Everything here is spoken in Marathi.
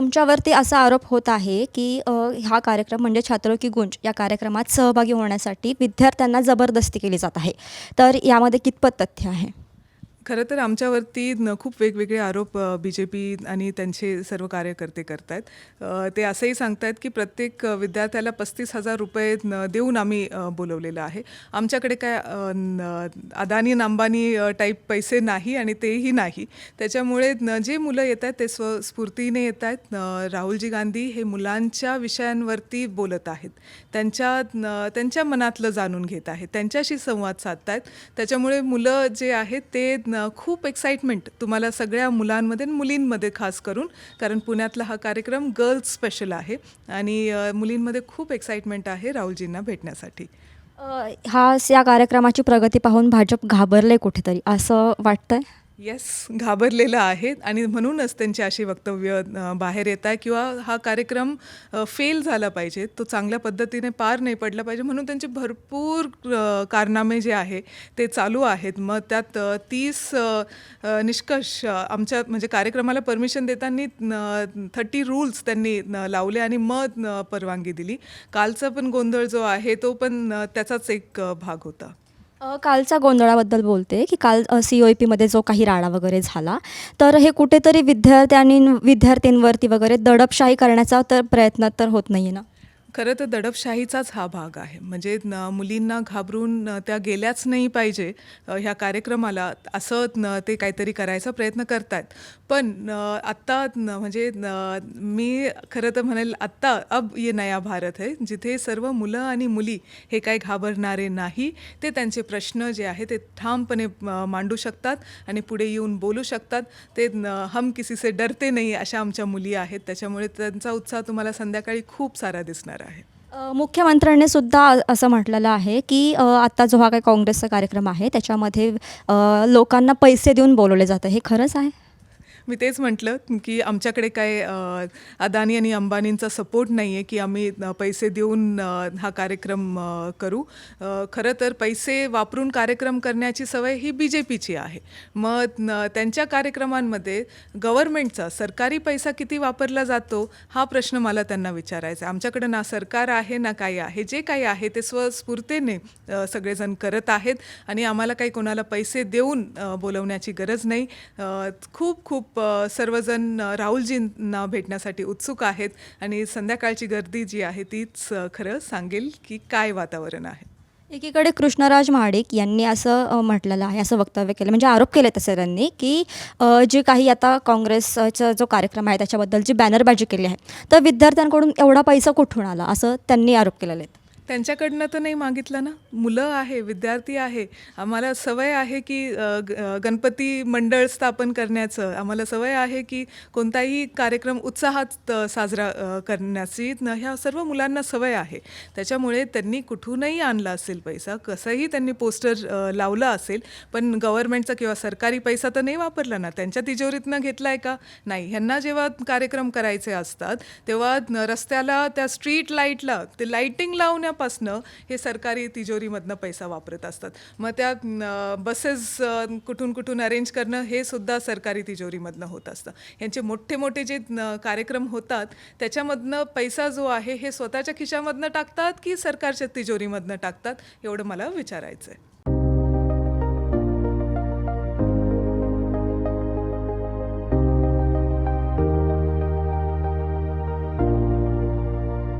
तुमच्यावरती असा आरोप होत आहे की हा कार्यक्रम म्हणजे छात्रों की गूंज या कार्यक्रमात सहभागी होण्यासाठी विद्यार्थ्यांना जबरदस्ती केली जात आहे. तर यामध्ये कितपत तथ्य आहे? खरं तर आमच्यावरती खूप वेगवेगळे आरोप बी-जे-पी आणि त्यांचे सर्व कार्यकर्ते करतायत. ते असंही सांगतायत की प्रत्येक विद्यार्थ्याला ₹35,000 देऊन आम्ही बोलवलेलं आहे. आमच्याकडे काय अदानी आणि अंबानी टाईप पैसे नाही आणि तेही नाही. त्याच्यामुळे जे मुलं येत आहेत ते स्वस्फूर्तीने येत आहेत. राहुलजी गांधी हे मुलांच्या विषयांवरती बोलत आहेत. त्यांच्या मनातलं जाणून घेत आहेत. त्यांच्याशी संवाद साधतायत. त्याच्यामुळे मुलं जे आहेत ते खूप एक्साइटमेंट तुम्हाला सगळ्या मुलांमध्ये आणि मुलींमध्ये खास करून, कारण पुण्यातला हा कार्यक्रम गर्ल्स स्पेशल आहे आणि मुलींमध्ये खूप एक्साइटमेंट आहे राहुलजींना भेटण्यासाठी. या कार्यक्रमाची प्रगती पाहून भाजप घाबरले कुठेतरी असं वाटतंय? येस, घाबरलेलं आहे आणि म्हणूनच त्यांची अशी वक्तव्य बाहेर येत आहे किंवा हा कार्यक्रम फेल झाला पाहिजे, तो चांगल्या पद्धतीने पार नाही पडला पाहिजे म्हणून त्यांचे भरपूर कारनामे जे आहे ते चालू आहेत. मग त्यात 30 निष्कर्ष आमच्या म्हणजे कार्यक्रमाला परमिशन देताना 30 रूल्स त्यांनी लावले आणि मग परवानगी दिली. कालचा पण गोंधळ जो आहे तो पण त्याचाच एक भाग होता. कालच्या गोंधळाबद्दल बोलते की काल COEPमध्ये जो काही राडा वगैरे झाला, तर हे कुठेतरी विद्यार्थ्यांवरती वगैरे दडपशाही करण्याचा तर प्रयत्न तर होत नाही आहे ना? खरं तर दडपशाहीचाच हा भाग आहे. म्हणजे मुलींना घाबरून त्या गेल्याच नाही पाहिजे ह्या कार्यक्रमाला असं ते काहीतरी करायचा प्रयत्न करतायत. पण आत्ता म्हणजे मी खरं तर म्हणेल आत्ता अब ये नया भारत है, जिथे सर्व मुलं आणि मुली हे काही घाबरणारे नाही. ते त्यांचे प्रश्न जे आहे ते ठामपणे मांडू शकतात आणि पुढे येऊन बोलू शकतात. ते हम किसी से डरते नाही अशा आमच्या मुली आहेत. त्याच्यामुळे त्यांचा उत्साह तुम्हाला संध्याकाळी खूप सारा दिसणार आहे. मुख्यमंत्र्यांनी सुद्धा असं म्हटलेलं आहे की आता जो हा काही काँग्रेसचा कार्यक्रम आहे त्याच्यामध्ये लोकांना पैसे देऊन बोलवले जातं. हे खरंच आहे? मी तेच म्हटलं की आमच्याकडे काय अदानी आणि अंबानींचा सपोर्ट नाही आहे की आम्ही पैसे देऊन हा कार्यक्रम करू. खरं तर पैसे वापरून कार्यक्रम करण्याची सवय ही BJPची आहे. मग त्यांच्या कार्यक्रमांमध्ये गव्हर्नमेंटचा सरकारी पैसा किती वापरला जातो हा प्रश्न मला त्यांना विचारायचा आहे. आमच्याकडे ना सरकार आहे ना काही आहे. जे काही आहे ते स्वस्फूर्तीने सगळेजण करत आहेत आणि आम्हाला काही कोणाला पैसे देऊन बोलवण्याची गरज नाही. खूप सर्वजण राहुलजींना भेटण्यासाठी उत्सुक आहेत आणि संध्याकाळची गर्दी जी आहे तीच खरं सांगेल की काय वातावरण आहे. एकीकडे कृष्णराज महाडिक यांनी असं म्हटलेलं आहे, असं वक्तव्य केलं म्हणजे आरोप केले तसे त्यांनी की जे काही आता काँग्रेसचा जो कार्यक्रम आहे त्याच्याबद्दलची बॅनरबाजी केली आहे, तर विद्यार्थ्यांकडून एवढा पैसा कुठून आला असं त्यांनी आरोप केलेले आहेत. त्यांच्याकडनं तर नाही मागितलं ना. मुलं आहे, विद्यार्थी आहे. आम्हाला सवय आहे की गणपती मंडळ स्थापन करण्याचं. आम्हाला सवय आहे की कोणताही कार्यक्रम उत्साहात साजरा करण्याची ह्या सर्व मुलांना सवय आहे. त्याच्यामुळे त्यांनी कुठूनही आणला असेल पैसा, कसंही त्यांनी पोस्टर लावलं असेल, पण गव्हर्नमेंटचा किंवा सरकारी पैसा तर नाही वापरला ना. त्यांच्या तिजोरीतनं घेतला आहे का? नाही. ह्यांना जेव्हा कार्यक्रम करायचे असतात तेव्हा रस्त्याला त्या स्ट्रीट लाईटला ते लाईटिंग लावण्या हे सरकारी तिजोरीमधनं पैसा वापरत असतात. मग त्या बसेस कुठून अरेंज करणं हे सुद्धा सरकारी तिजोरीमधनं होत असतं. यांचे मोठे जे कार्यक्रम होतात त्याच्यामधनं पैसा जो आहे हे स्वतःच्या खिशामधनं टाकतात की सरकारच्या तिजोरीमधनं टाकतात एवढं मला विचारायचं आहे.